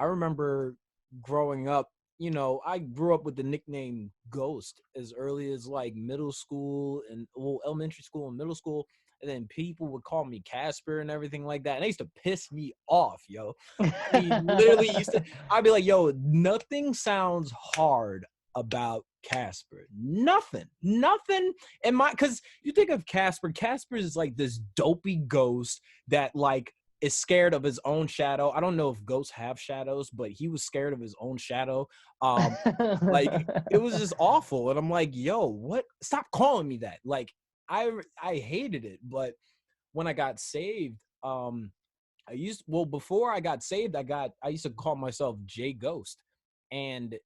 I remember growing up, you know, I grew up with the nickname Ghost as early as like middle school and elementary school and middle school. And then people would call me Casper and everything like that. And they used to piss me off, yo. He literally used to, I'd be like, yo, nothing sounds hard about Casper. Nothing. And because you think of Casper is like this dopey ghost that like is scared of his own shadow. I don't know if ghosts have shadows, but he was scared of his own shadow. Like it was just awful. And I'm like, yo, what? Stop calling me that. Like I hated it. But when I got saved, before I got saved, I used to call myself J Ghost. And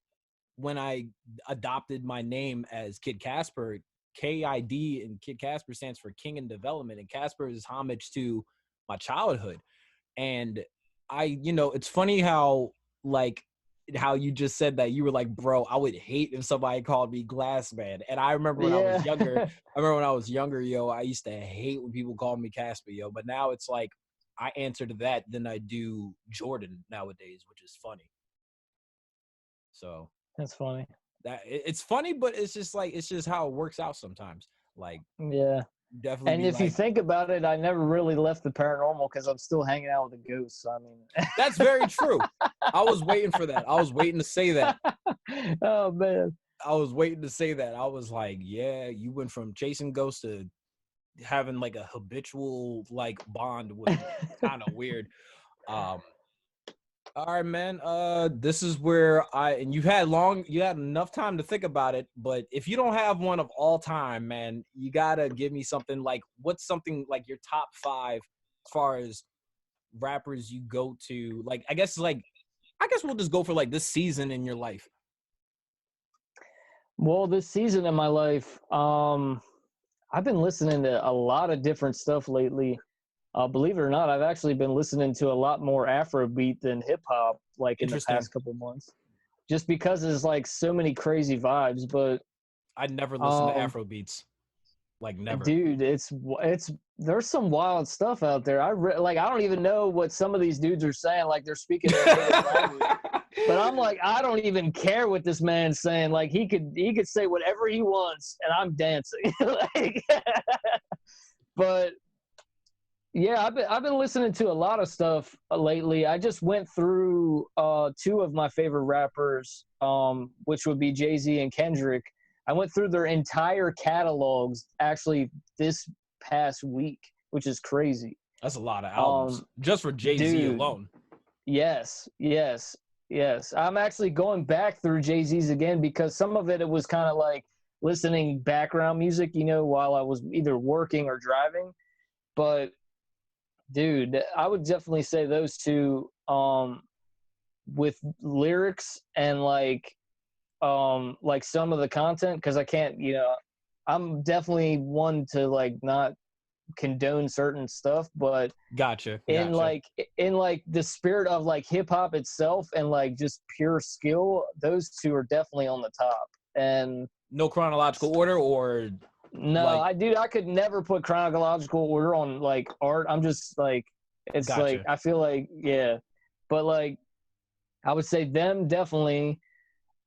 when I adopted my name as Kid Casper, KID and Kid Casper stands for King in Development, and Casper is homage to my childhood. And it's funny how you just said that you were like, bro, I would hate if somebody called me GlassMan. And I remember when I was younger, yo, I used to hate when people called me Casper, yo. But now it's like I answer to that than I do Jordan nowadays, which is funny. So that's funny. It's funny, but it's just how it works out sometimes. Like, yeah. Definitely. And if you think about it, I never really left the paranormal because I'm still hanging out with the ghosts. I mean, that's very true. I was waiting for that. I was waiting to say that. Oh man, I was waiting to say that. I was like, yeah, you went from chasing ghosts to having like a habitual like bond with kind of weird. All right, man. This is where you had enough time to think about it, but if you don't have one of all time, man, you gotta give me something like, what's something like your top 5 as far as rappers you go to? Like, I guess we'll just go for like this season in your life. Well, this season in my life, I've been listening to a lot of different stuff lately. Believe it or not, I've actually been listening to a lot more Afrobeat than hip hop, like in the past couple months, just because there's like so many crazy vibes. But I'd never listen to Afrobeats, like never. Dude, it's there's some wild stuff out there. I don't even know what some of these dudes are saying. Like they're speaking their native language. But I'm like, I don't even care what this man's saying. Like he could say whatever he wants, and I'm dancing. But yeah, I've been listening to a lot of stuff lately. I just went through 2 of my favorite rappers, which would be Jay-Z and Kendrick. I went through their entire catalogs actually this past week, which is crazy. That's a lot of albums just for Jay-Z alone. Yes. I'm actually going back through Jay-Z's again because some of it was kind of like listening background music, while I was either working or driving. But dude, I would definitely say those 2 with lyrics and like some of the content, because I can't, I'm definitely one to like not condone certain stuff, but gotcha. in like the spirit of like hip hop itself and like just pure skill, those 2 are definitely on the top. And no chronological order or no, I could never put chronological order on like art. I'm just like, it's gotcha. Like I feel like, yeah, but like I would say them definitely.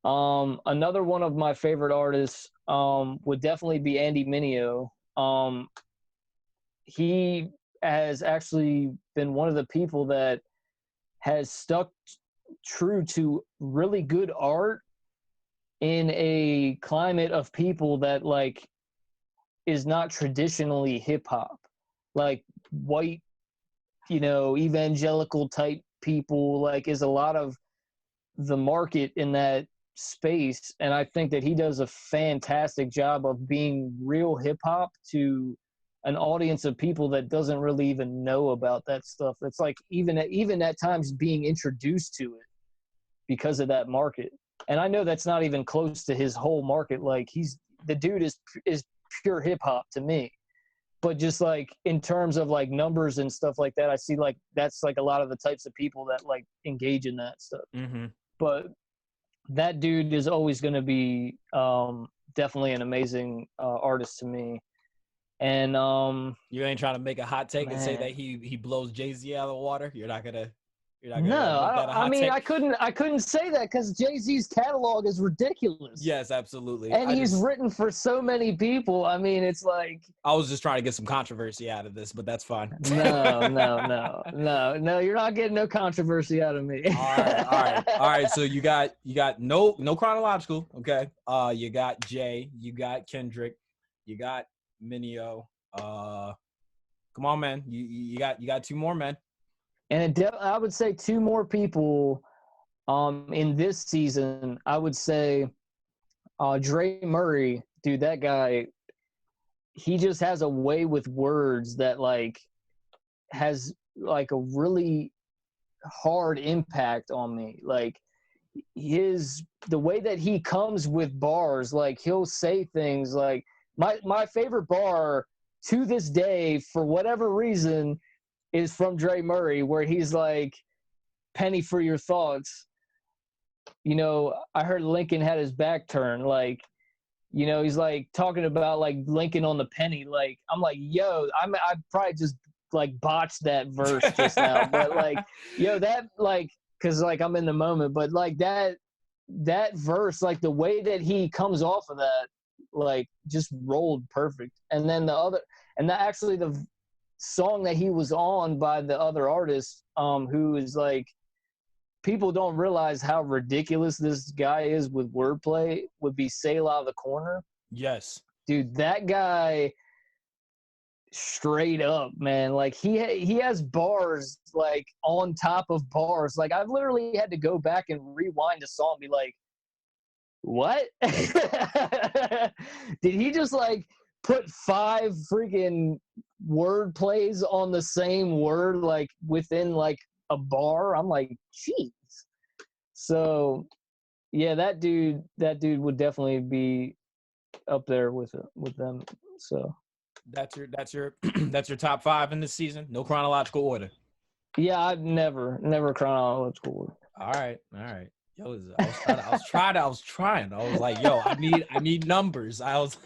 Another one of my favorite artists would definitely be Andy Mineo. He has actually been one of the people that has stuck true to really good art in a climate of people that like is not traditionally hip hop, like white, evangelical type people, like is a lot of the market in that space. And I think that he does a fantastic job of being real hip hop to an audience of people that doesn't really even know about that stuff. It's like even at times being introduced to it because of that market. And I know that's not even close to his whole market. Like the dude is pure hip hop to me. But just like in terms of like numbers and stuff like that, I see like that's like a lot of the types of people that like engage in that stuff. Mm-hmm. But that dude is always going to be definitely an amazing artist to me. And you ain't trying to make a hot take and say that he blows Jay-Z out of the water? You're not gonna. You're not No, gonna make that a I hot mean, take. I couldn't say that because Jay-Z's catalog is ridiculous. Yes, absolutely. And he's written for so many people. I mean, it's like, I was just trying to get some controversy out of this, but that's fine. no. You're not getting no controversy out of me. All right. So you got no chronological. Okay. You got Jay. You got Kendrick. You got Minio. Come on, man. You got two more, man. And I would say two more people in this season. I would say Dre Murray, dude, that guy, he just has a way with words that like has like a really hard impact on me. Like the way that he comes with bars, like he'll say things like my favorite bar to this day for whatever reason is from Dre Murray, where he's like, "Penny for your thoughts." You know, I heard Lincoln had his back turned. Like, you know, he's like talking about like Lincoln on the penny. Like, I'm like, yo, I probably just like botched that verse just now, but like, yo, that like, cause like I'm in the moment, but like that verse, like the way that he comes off of that, like just rolled perfect. And then actually the song that he was on by the other artist, who is like, people don't realize how ridiculous this guy is with wordplay, would be Say La the Corner. Yes. Dude, that guy straight up, man. Like he has bars like on top of bars. Like I've literally had to go back and rewind a song and be like, what? Did he just like put 5 freaking word plays on the same word like within like a bar? I'm like, jeez. So yeah, that dude would definitely be up there with them. So that's your that's your top 5 in this season. No chronological order. yeah, I've never chronological order. All right. Yo, I was trying. I was like, yo, I need numbers. I was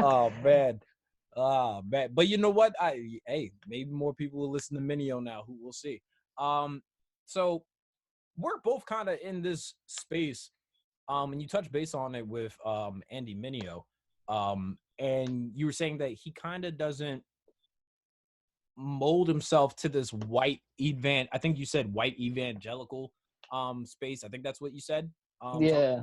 oh man. But you know what? Hey, maybe more people will listen to Minio now. Who will see? So we're both kind of in this space. And you touch base on it with Andy Minio. And you were saying that he kind of doesn't mold himself to this white I think you said white evangelical space. I think that's what you said. Yeah.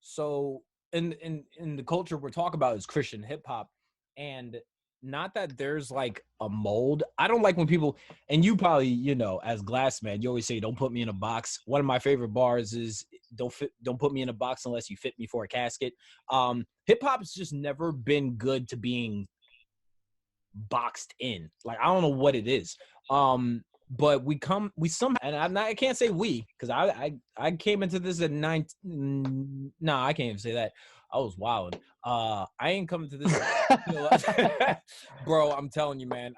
So in the culture we're talking about is Christian hip hop, and not that there's like a mold. I don't like when people, and you probably, you know, as GlassMan, you always say, don't put me in a box. One of my favorite bars is don't put me in a box unless you fit me for a casket. Hip hop has just never been good to being boxed in. Like, I don't know what it is. But we somehow, and I can't say we, because I came into this at 19. No, I can't even say that. I was wild. I ain't coming to this, bro. I'm telling you, man.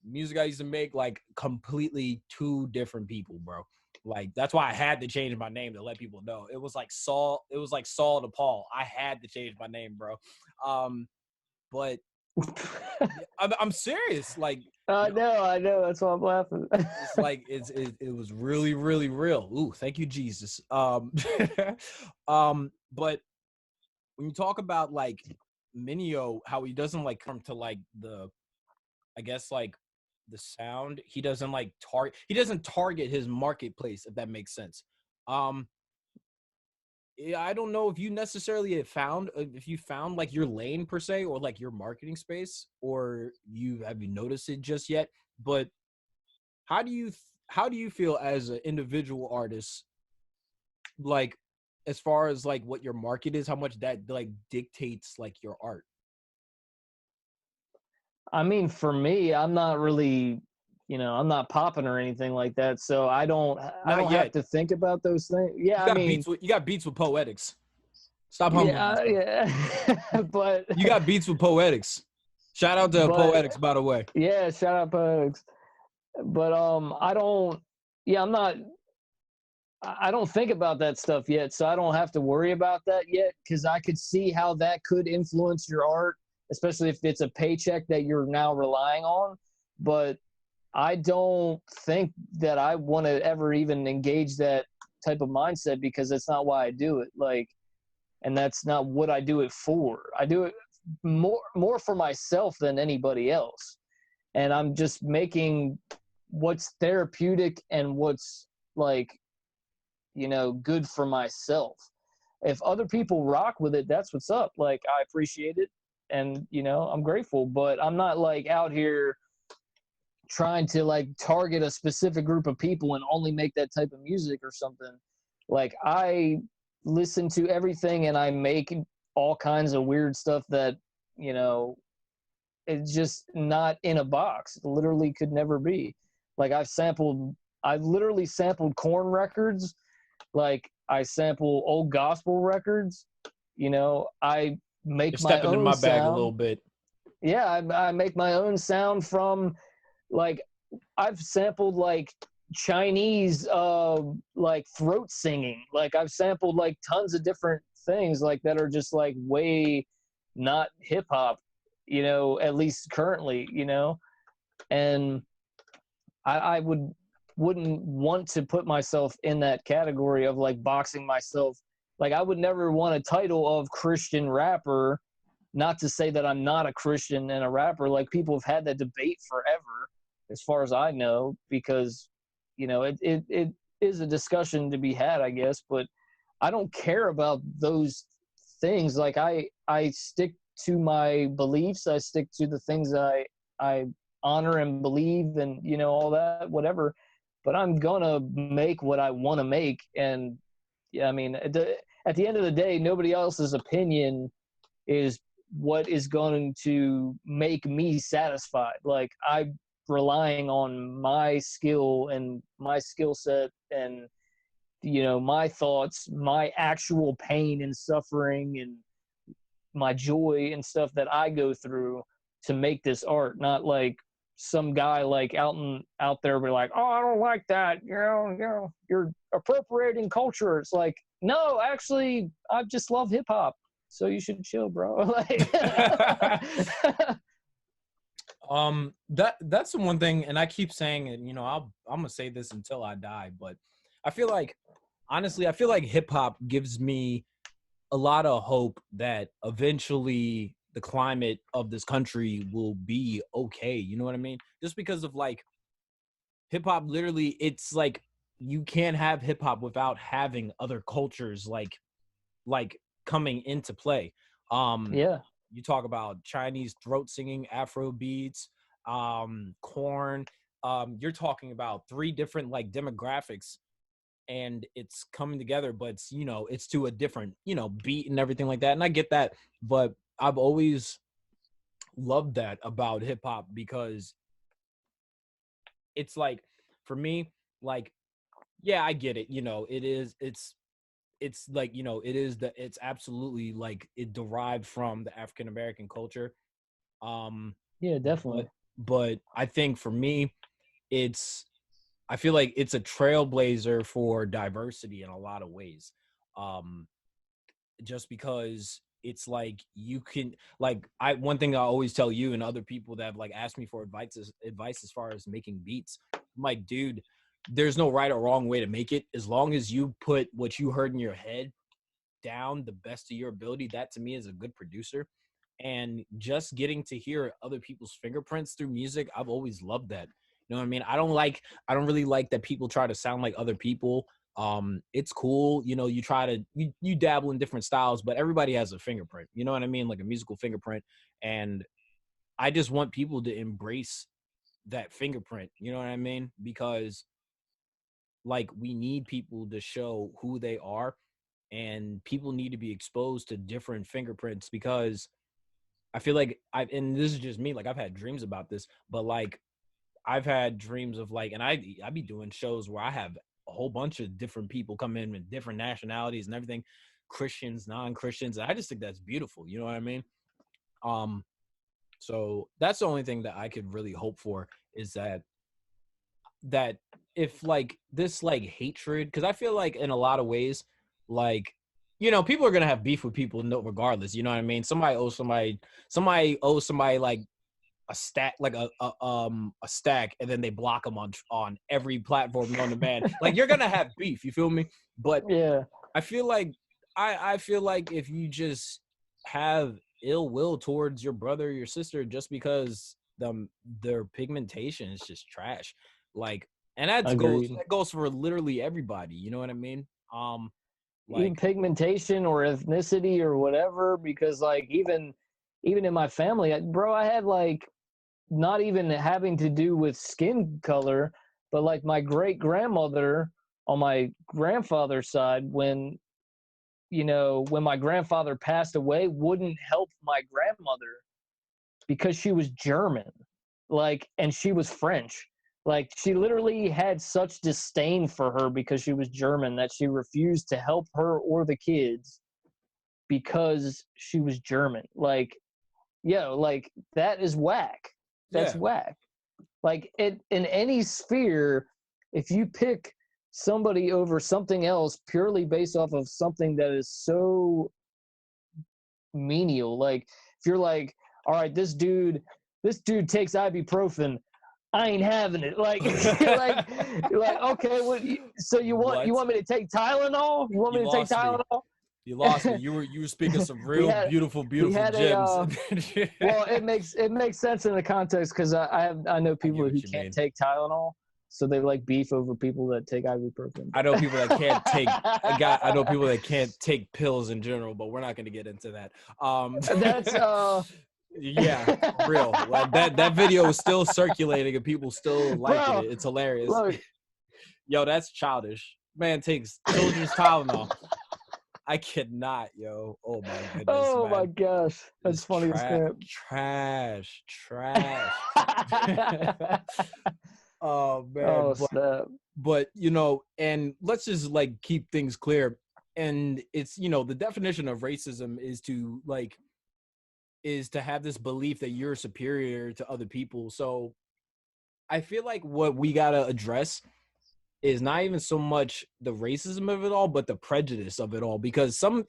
Music I used to make, like, completely 2 different people, bro. Like, that's why I had to change my name to let people know. It was like Saul to Paul. I had to change my name, bro. But I'm serious. Like, I know. That's why I'm laughing. it's like it was really, really real. Ooh, thank you, Jesus. But when you talk about like Minio, how he doesn't like come to like I guess like the sound, he doesn't like target his marketplace, if that makes sense. Yeah, I don't know if you necessarily found like your lane per se, or like your marketing space, or have you noticed it just yet. But how do you feel as an individual artist, like as far as like what your market is, how much that like dictates like your art? I mean, for me, I'm not really, I'm not popping or anything like that, so I don't Not have yet. to think about those things. Yeah, You got beats with Poetics. Stop humbling yourself. but You got beats with Poetics. Shout out to Poetics, by the way. Yeah, shout out Poetics. But I don't. Yeah, I don't think about that stuff yet, so I don't have to worry about that yet, because I could see how that could influence your art, especially if it's a paycheck that you're now relying on. But I don't think that I want to ever even engage that type of mindset because that's not why I do it. Like, and that's not what I do it for. I do it more for myself than anybody else. And I'm just making what's therapeutic and what's like, good for myself. If other people rock with it, that's what's up. Like, I appreciate it and, I'm grateful, but I'm not like out here trying to like target a specific group of people and only make that type of music or something. Like, I listen to everything and I make all kinds of weird stuff that, it's just not in a box. It literally could never be. Like, I literally sampled Korn records. Like, I sample old gospel records. I You're make my stepping in own my bag a little sound. bit. Yeah, I make my own sound from, like, I've sampled like Chinese like throat singing. Like, I've sampled like tons of different things like that are just like way not hip hop, at least currently, and I wouldn't want to put myself in that category of like boxing myself. Like, I would never want a title of Christian rapper, not to say that I'm not a Christian and a rapper. Like, people have had that debate forever, as far as I know, because, it is a discussion to be had, I guess, but I don't care about those things. Like, I stick to my beliefs. I stick to the things that I honor and believe and, all that, whatever. But I'm going to make what I want to make. And yeah, I mean, at the end of the day, nobody else's opinion is what is going to make me satisfied. Like, I'm relying on my skill and my skill set and, my thoughts, my actual pain and suffering and my joy and stuff that I go through to make this art, not like some guy like out there be like, oh, I don't like that, you're appropriating culture. It's like, no, actually, I just love hip hop, so you should chill, bro. Like, That's the one thing, and I keep saying it, I'm gonna say this until I die, but I feel like, honestly, I feel like hip hop gives me a lot of hope that eventually the climate of this country will be okay. You know what I mean? Just because of like hip hop, literally, it's like you can't have hip hop without having other cultures like coming into play. Um, yeah, you talk about Chinese throat singing, Afro beats, corn. You're talking about three different like demographics, and it's coming together, but it's to a different beat and everything like that. And I get that, but I've always loved that about hip hop because it's like, for me, like, yeah, I get it. It's like, it's absolutely like it derived from the African American culture. Um, yeah, but definitely. I think for me, it's I feel like it's a trailblazer for diversity in a lot of ways. Um, just because it's like you can, like, one thing I always tell you and other people that have like asked me for advice as far as making beats. I'm like, dude, there's no right or wrong way to make it. As long as you put what you heard in your head down the best of your ability, that to me is a good producer. And just getting to hear other people's fingerprints through music, I've always loved that. You know what I mean? I don't really like that people try to sound like other people. It's cool, you try to you dabble in different styles, but everybody has a fingerprint, you know what I mean? Like a musical fingerprint. And I just want people to embrace that fingerprint, you know what I mean? Because like we need people to show who they are, and people need to be exposed to different fingerprints, because I feel like and this is just me, like I've had dreams about this, but like I've had dreams of like, and I be doing shows where I have a whole bunch of different people come in with different nationalities and everything, Christians, non-Christians. I just think that's beautiful. You know what I mean? Um, so that's the only thing that I could really hope for, is that if like this like hatred, because I feel like in a lot of ways, like, people are gonna have beef with people, no, regardless. You know what I mean? Somebody owes somebody like stack, like a stack, and then they block them on every platform known to man. Like you're gonna have beef, you feel me? But Yeah, I feel like I feel like if you just have ill will towards your brother or your sister just because their pigmentation is just trash, like, and agreed. that goes for literally everybody. You know what I mean? Even Like pigmentation or ethnicity or whatever, because like even in my family, bro, I had like not even having to do with skin color, but like my great grandmother on my grandfather's side, when when my grandfather passed away, wouldn't help my grandmother because she was German, like, and she was French. Like, she literally had such disdain for her because she was German that she refused to help her or the kids because she was German. Like, like that is whack. That's yeah, whack. Like, it in any sphere, if you pick somebody over something else purely based off of something that is so menial, like if you're like, all right, this dude takes ibuprofen, I ain't having it. Like, you're like, okay, so you what? want me to take Tylenol? You want me You to take lost me. Tylenol? You lost me. You were speaking some we real had beautiful, we beautiful had a gems. well, it makes sense in the context because I know I get people who what you can't mean. take Tylenol, so they like beef over people that take ibuprofen. I know people that can't take. I know people that But can't take pills in general, but we're not going to get into that. that's Yeah, for real. Like that video is still circulating and people still liking bro, it. It's hilarious. look. Yo, that's childish. Man takes children's Tylenol. I cannot, yo. Oh my goodness, Oh my man. gosh, that's It's funny as crap. trash. Oh man, Oh snap. but and let's just like keep things clear. And it's the definition of racism is to have this belief that you're superior to other people. So I feel like what we gotta address is not even so much the racism of it all, but the prejudice of it all. Because some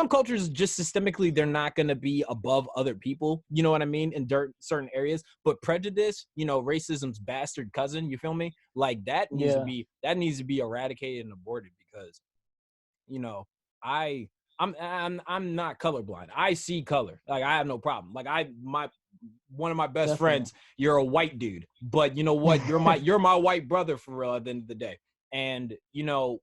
cultures just systemically they're not going to be above other people. You know what I mean? In certain areas, but prejudice, racism's bastard cousin. You feel me? Like Yeah, that needs to be eradicated and aborted because you know I. I'm not colorblind. I see color. Like I have no problem. Like my one of my best definitely. friends, you're a white dude, but you know what? You're my white brother for real at the end of the day. And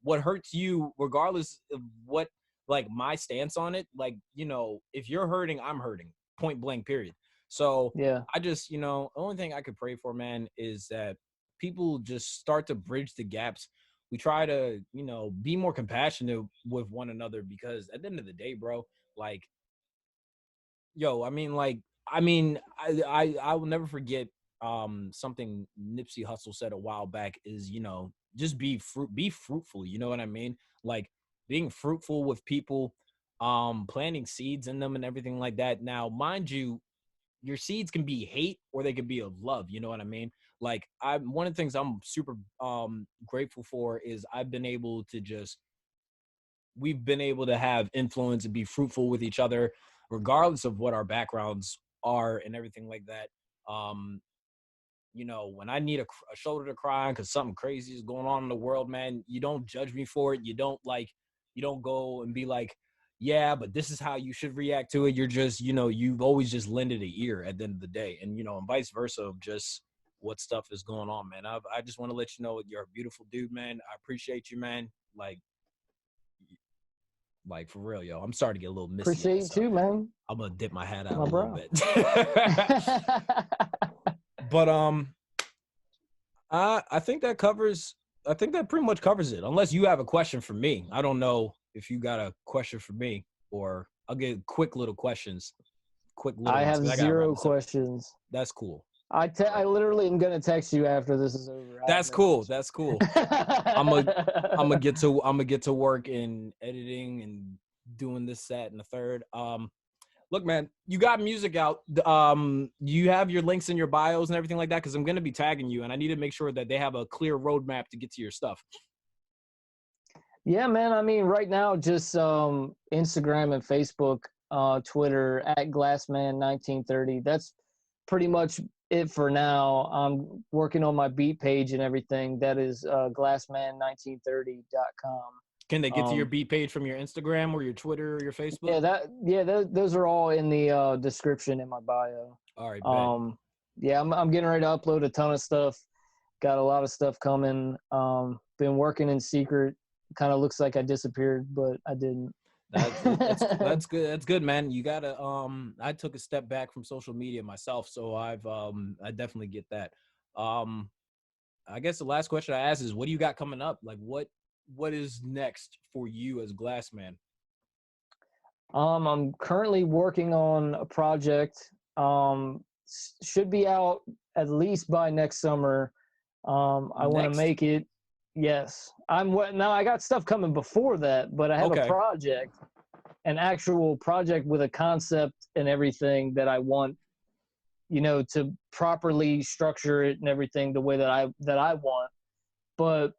what hurts you, regardless of what like my stance on it, like if you're hurting, I'm hurting. Point blank. Period. So Yeah, I just the only thing I could pray for, man, is that people just start to bridge the gaps. We try to be more compassionate with one another because at the end of the day, bro, like yo, I will never forget something Nipsey Hussle said a while back is, just be fruitful, you know what I mean? Like being fruitful with people, planting seeds in them and everything like that. Now, mind you, your seeds can be hate or they can be of love, you know what I mean? Like I one of the things I'm super grateful for is we've been able to have influence and be fruitful with each other, regardless of what our backgrounds are and everything like that. Um, when I need a shoulder to cry on because something crazy is going on in the world, man, you don't judge me for it. You don't go and be like, yeah, but this is how you should react to it. You're just, you've always just lended an ear at the end of the day. And, and vice versa of just what stuff is going on, man. I just want to let you know you're a beautiful dude, man. I appreciate you, man. Like for real, yo. I'm starting to get a little misty appreciate eyed, you so too, man. I'm gonna dip my hat out a My little bro. bit. But I think that covers. I think that pretty much covers it. Unless you have a question for me, I don't know if you got a question for me, or I'll get quick little questions, quick little I ones, have because I gotta wrap zero this up. questions. That's cool. All I right, literally am gonna text you after this is over. I have that's no cool. questions. That's cool. I'm gonna get to work in editing and doing this, that, and the third. Look, man, you got music out. You have your links in your bios and everything like that because I'm gonna be tagging you, and I need to make sure that they have a clear roadmap to get to your stuff. Yeah, man. I mean, right now, just Instagram and Facebook, Twitter at GlassMan 1930. That's pretty much it for now. I'm working on my beat page and everything. That is GlassMan1930.com. Can they get to your beat page from your Instagram or your Twitter or your Facebook? Those are all in the description in my bio. All right, bet. Yeah, I'm getting ready to upload a ton of stuff. Got a lot of stuff coming. Been working in secret. Kind of looks like I disappeared, but I didn't. That's good. That's good, man. You gotta. I took a step back from social media myself, so I definitely get that. I guess the last question I ask is, what do you got coming up? Like, what is next for you as GlassMan? I'm currently working on a project. Should be out at least by next summer. I want to make it. Yes, now I got stuff coming before that, but I have a project, an actual project with a concept and everything that I want, to properly structure it and everything the way that I want. But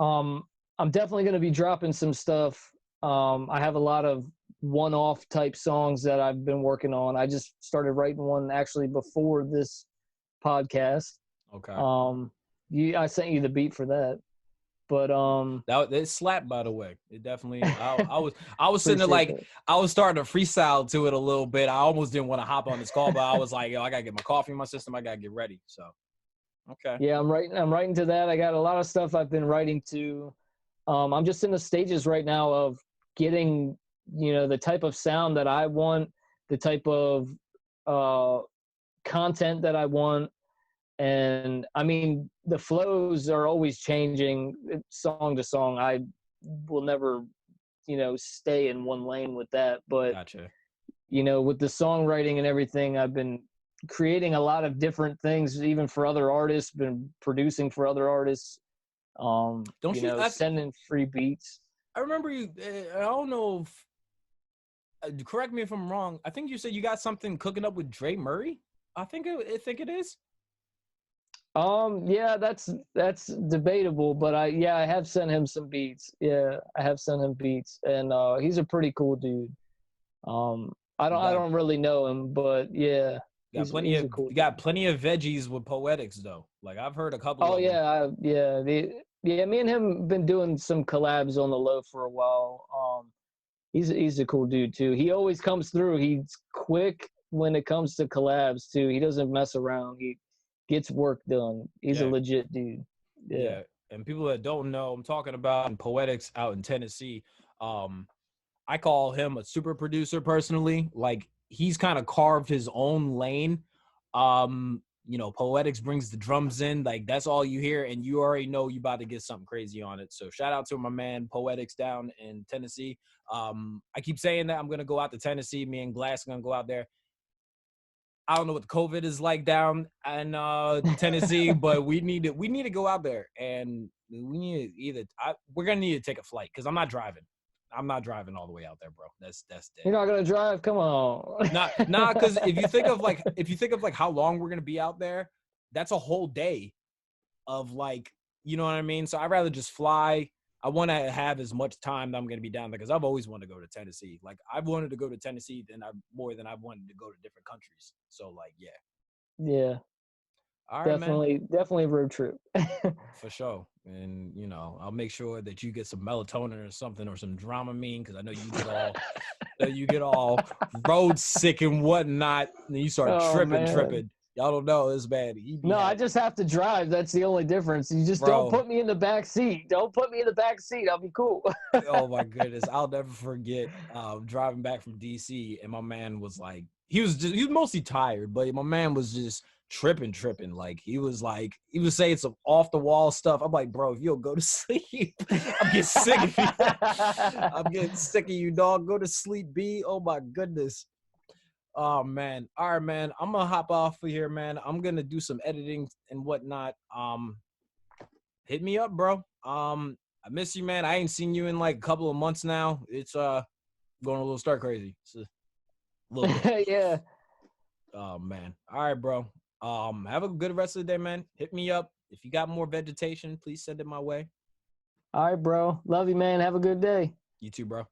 I'm definitely going to be dropping some stuff. I have a lot of one-off type songs that I've been working on. I just started writing one actually before this podcast. Okay. I sent you the beat for that, but that it slapped, by the way. It definitely. I was sitting there like I was starting to freestyle to it a little bit. I almost didn't want to hop on this call, but I was like, yo, I gotta get my coffee in my system. I gotta get ready. So, okay. Yeah, I'm writing to that. I got a lot of stuff I've been writing to. I'm just in the stages right now of getting, the type of sound that I want, the type of content that I want. And I mean, the flows are always changing song to song. I will never, stay in one lane with that. But, gotcha. With the songwriting and everything, I've been creating a lot of different things, even for other artists, been producing for other artists. Sending free beats. I remember you, I don't know if, correct me if I'm wrong. I think you said you got something cooking up with Dre Murray. I think it is. Yeah, that's debatable, but I have sent him some beats. Yeah, I have sent him beats, and he's a pretty cool dude. I don't really know him, but yeah, you got plenty of veggies with Poetics though. Like I've heard a couple. Oh yeah, me and him been doing some collabs on the low for a while. He's a cool dude too. He always comes through. He's quick when it comes to collabs too. He doesn't mess around. He gets work done. He's a legit dude. Yeah. And people that don't know, I'm talking about Poetics out in Tennessee. I call him a super producer personally. Like he's kind of carved his own lane. Poetics brings the drums in, like that's all you hear, and you already know you about to get something crazy on it. So shout out to my man Poetics down in Tennessee. I keep saying that I'm gonna go out to Tennessee. Me and Glass are gonna go out there. I don't know what the COVID is like down in Tennessee, but we need to go out there, and we need to we're gonna need to take a flight because I'm not driving. I'm not driving all the way out there, bro. That's dead. You're not gonna drive? Come on. Nah, because if you think of how long we're gonna be out there, that's a whole day of like, you know what I mean? So I'd rather just fly. I want to have as much time that I'm going to be down there because I've always wanted to go to Tennessee. Like I've wanted to go to Tennessee more than I've wanted to go to different countries. So like, yeah. Yeah. All right, definitely a road trip. For sure. And I'll make sure that you get some melatonin or something or some Dramamine because I know you get all road sick and whatnot, and you start tripping. Y'all don't know this bad. I just have to drive. That's the only difference. You just don't put me in the back seat. Don't put me in the back seat. I'll be cool. Oh my goodness, I'll never forget driving back from DC, and my man was like, he was mostly tired, but my man was just tripping. Like he was saying some off the wall stuff. I'm like, bro, if you'll go to sleep, I'm getting sick of you. I'm getting sick of you, dog. Go to sleep, B. Oh my goodness. Oh man. All right, man. I'm gonna hop off of here, man. I'm gonna do some editing and whatnot. Hit me up, bro. I miss you, man. I ain't seen you in like a couple of months now. It's going a little stir crazy. It's a little bit. Yeah. Oh man. All right, bro. Have a good rest of the day, man. Hit me up. If you got more vegetation, please send it my way. All right, bro. Love you, man. Have a good day. You too, bro.